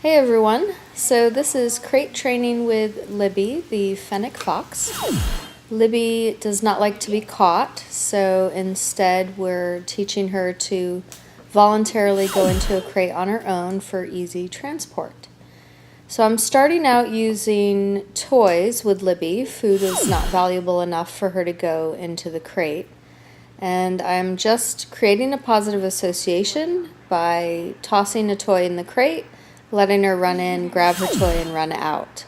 Hey everyone, so this is crate training with Libby, the Fennec fox. Libby does not like to be caught, so instead we're teaching her to voluntarily go into a crate on her own for easy transport. So I'm starting out using toys with Libby. Food is not valuable enough for her to go into the crate. And I'm just creating a positive association by tossing a toy in the crate, letting her run in, grab her toy, and run out.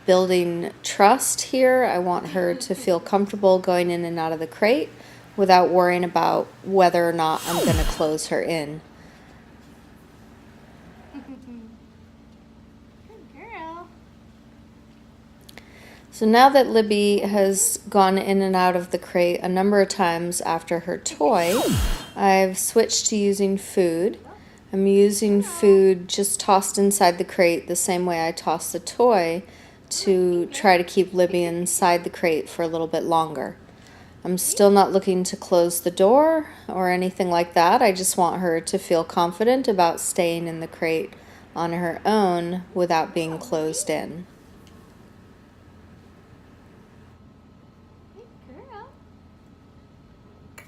Building trust here. I want her to feel comfortable going in and out of the crate without worrying about whether or not I'm going to close her in. Good girl. So now that Libby has gone in and out of the crate a number of times after her toy, I've switched to using food. I'm using food just tossed inside the crate the same way I toss the toy to try to keep Libby inside the crate for a little bit longer. I'm still not looking to close the door or anything like that. I just want her to feel confident about staying in the crate on her own without being closed in. Good girl. Good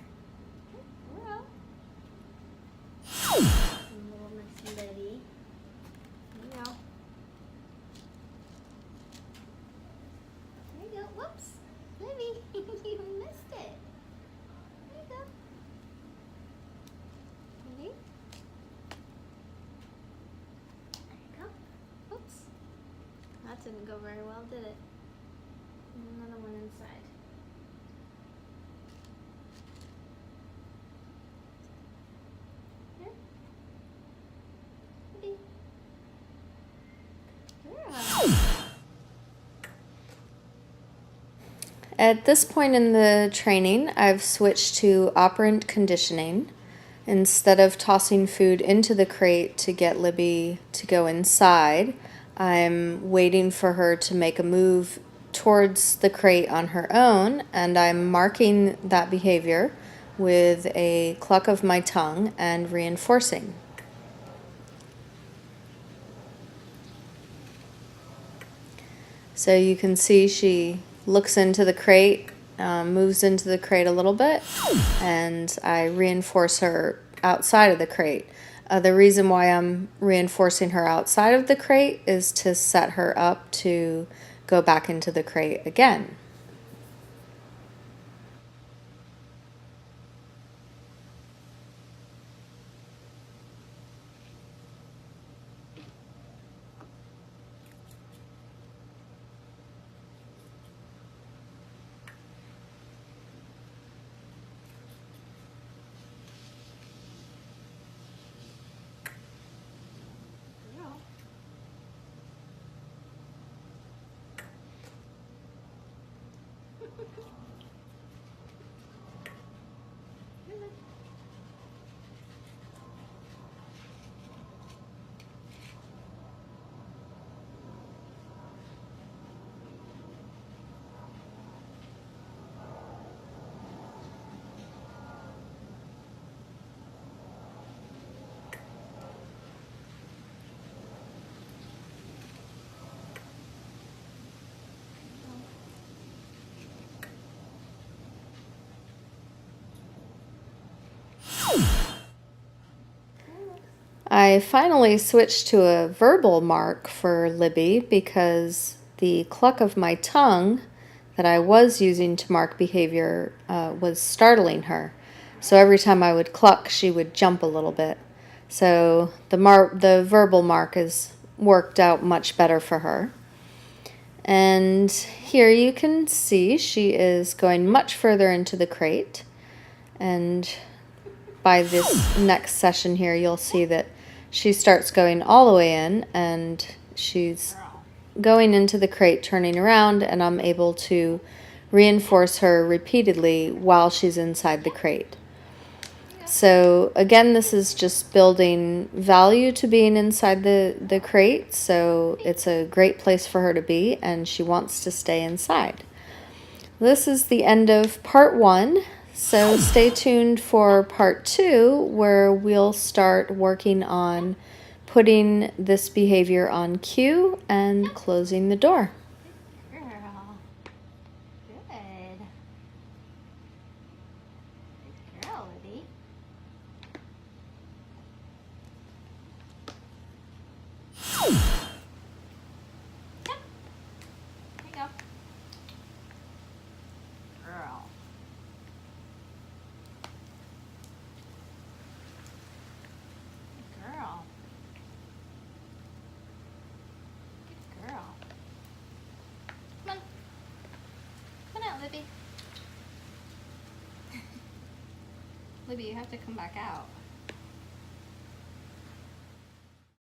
girl. Little Miss Libby. There you go. There you go. Whoops. Libby, you missed it. There you go. Libby. There you go. Oops. That didn't go very well, did it? Another one inside. Here. Libby. Girl. At this point in the training, I've switched to operant conditioning. Instead of tossing food into the crate to get Libby to go inside, I'm waiting for her to make a move towards the crate on her own, and I'm marking that behavior with a cluck of my tongue and reinforcing. So you can see she looks into the crate, moves into the crate a little bit, and I reinforce her outside of the crate. The reason why I'm reinforcing her outside of the crate is to set her up to go back into the crate again. Girl. I finally switched to a verbal mark for Libby because the cluck of my tongue that I was using to mark behavior was startling her. So every time I would cluck, she would jump a little bit. So the verbal mark has worked out much better for her. And here you can see she is going much further into the crate. And by this next session here, you'll see that she starts going all the way in, and she's going into the crate, turning around, and I'm able to reinforce her repeatedly while she's inside the crate. So again, this is just building value to being inside the crate, so it's a great place for her to be, and she wants to stay inside. This is the end of part 1. So stay tuned for part 2, where we'll start working on putting this behavior on cue and closing the door. Good girl. Good. Good girl, Libby. Yep. There you go. Girl. Good girl. Good girl. Come on. Come out, Libby. Libby, you have to come back out.